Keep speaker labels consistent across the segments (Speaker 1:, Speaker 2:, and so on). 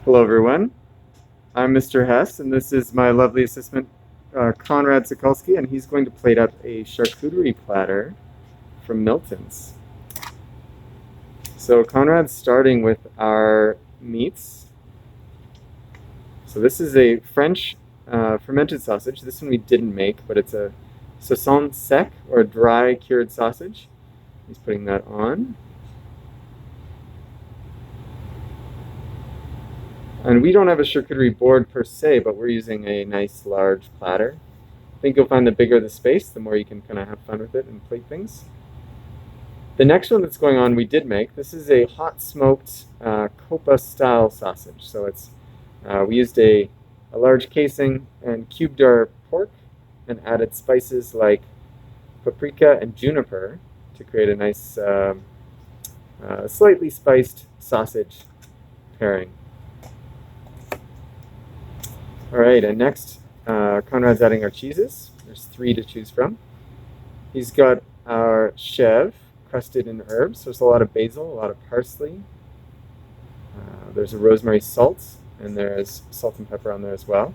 Speaker 1: Hello, everyone. I'm Mr. Hess, and this is my lovely assistant, Conrad Sikulski, and he's going to plate up a charcuterie platter from Milton's. So Conrad's starting with our meats. So this is a French fermented sausage. This one we didn't make, but it's a saucisson sec, or a dry cured sausage. He's putting that on. And we don't have a charcuterie board per se, but we're using a nice large platter. I think you'll find the bigger the space, the more you can kind of have fun with it and plate things. The next one that's going on we did make. This is a hot smoked Copa style sausage. So it's we used a large casing and cubed our pork and added spices like paprika and juniper to create a nice slightly spiced sausage pairing. All right, and next, Conrad's adding our cheeses. There's 3 to choose from. He's got our chev crusted in herbs. There's a lot of basil, a lot of parsley. There's a rosemary salt, and there's salt and pepper on there as well.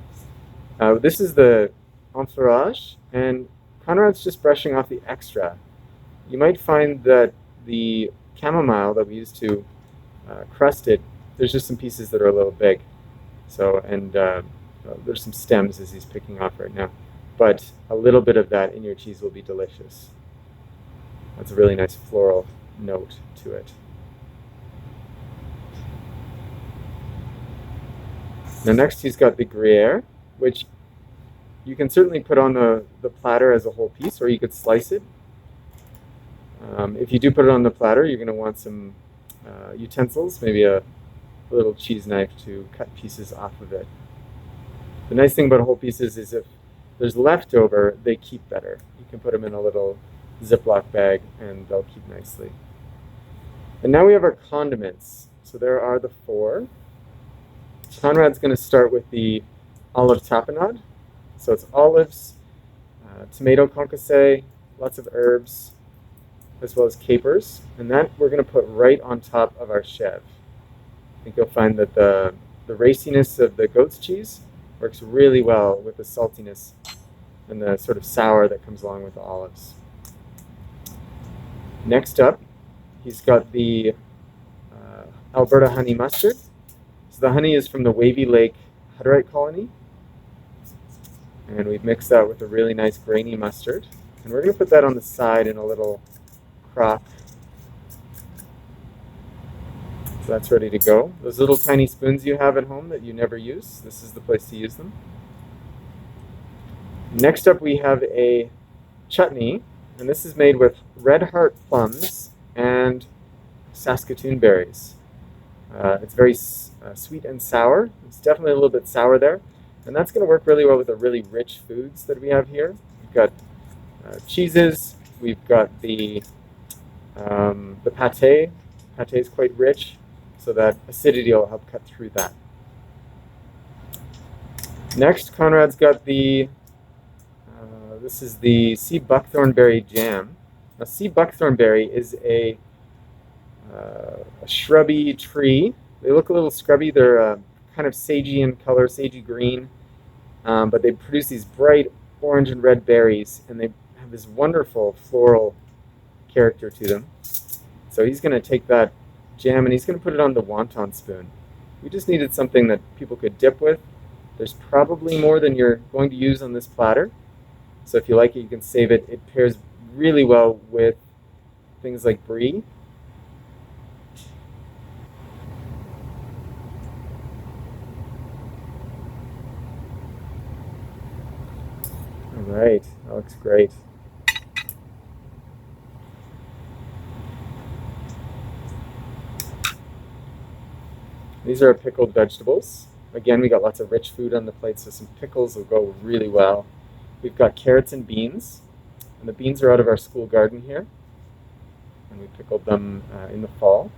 Speaker 1: This is the entourage, and Conrad's just brushing off the extra. You might find that the chamomile that we used to crust it, there's just some pieces that are a little big. So, and there's some stems as he's picking off right now. But a little bit of that in your cheese will be delicious. That's a really nice floral note to it. Now next he's got the Gruyere, which you can certainly put on the platter as a whole piece, or you could slice it. If you do put it on the platter, you're going to want some utensils, maybe a little cheese knife to cut pieces off of it. The nice thing about whole pieces is if there's leftover, they keep better. You can put them in a little Ziploc bag and they'll keep nicely. And now we have our condiments. So there are the 4. Conrad's going to start with the olive tapenade. So it's olives, tomato concassé, lots of herbs, as well as capers. And that we're going to put right on top of our chev. I think you'll find that the raciness of the goat's cheese works really well with the saltiness and the sort of sour that comes along with the olives. Next up, he's got the Alberta honey mustard. So the honey is from the Wavy Lake Hutterite colony. And we've mixed that with a really nice grainy mustard. And we're going to put that on the side in a little crock. So that's ready to go. Those little tiny spoons you have at home that you never use, this is the place to use them. Next up we have a chutney, and this is made with red heart plums and Saskatoon berries. It's very sweet and sour. It's definitely a little bit sour there, and that's going to work really well with the really rich foods that we have here. We've got cheeses, we've got the pate. Pate is quite rich, so that acidity will help cut through that. Next, Conrad's got the, this is the sea buckthorn berry jam. Now, sea buckthorn berry is a shrubby tree. They look a little scrubby. They're kind of sagey in color, sagey green, but they produce these bright orange and red berries, and they have this wonderful floral character to them. So he's going to take that jam and he's going to put it on the wonton spoon. We just needed something that people could dip with. There's probably more than you're going to use on this platter. So if you like it, you can save it. It pairs really well with things like brie. All right, that looks great. These are pickled vegetables. Again, we got lots of rich food on the plate, so some pickles will go really well. We've got carrots and beans, and the beans are out of our school garden here, and we pickled them in the fall.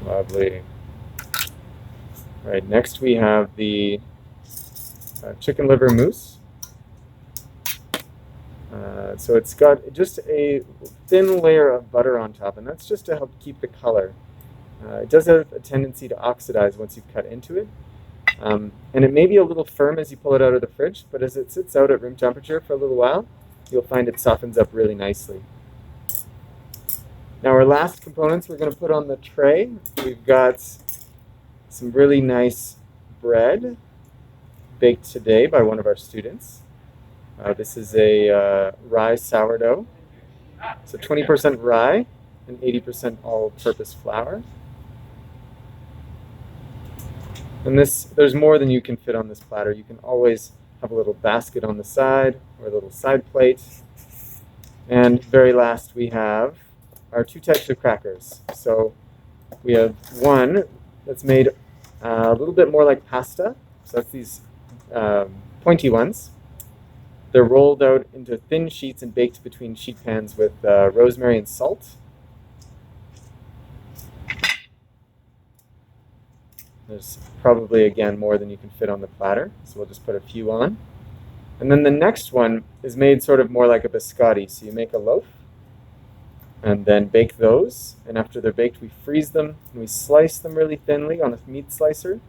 Speaker 1: Lovely. Right, next we have the chicken liver mousse. So it's got just a thin layer of butter on top, and that's just to help keep the color. It does have a tendency to oxidize once you've cut into it. And it may be a little firm as you pull it out of the fridge, but as it sits out at room temperature for a little while, you'll find it softens up really nicely. Now our last components we're going to put on the tray. We've got some really nice bread baked today by one of our students. This is a rye sourdough. So 20% rye and 80% all-purpose flour. And there's more than you can fit on this platter. You can always have a little basket on the side or a little side plate. And very last we have our 2 types of crackers. So we have one that's made a little bit more like pasta. So that's these pointy ones. They're rolled out into thin sheets and baked between sheet pans with rosemary and salt. There's probably, again, more than you can fit on the platter, so we'll just put a few on. And then the next one is made sort of more like a biscotti. So you make a loaf and then bake those. And after they're baked, we freeze them and we slice them really thinly on a meat slicer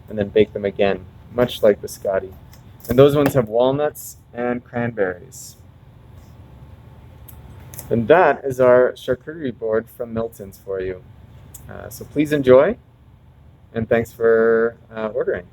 Speaker 1: and then bake them again, much like biscotti. And those ones have walnuts and cranberries. And that is our charcuterie board from Milton's for you. So please enjoy, and thanks for ordering.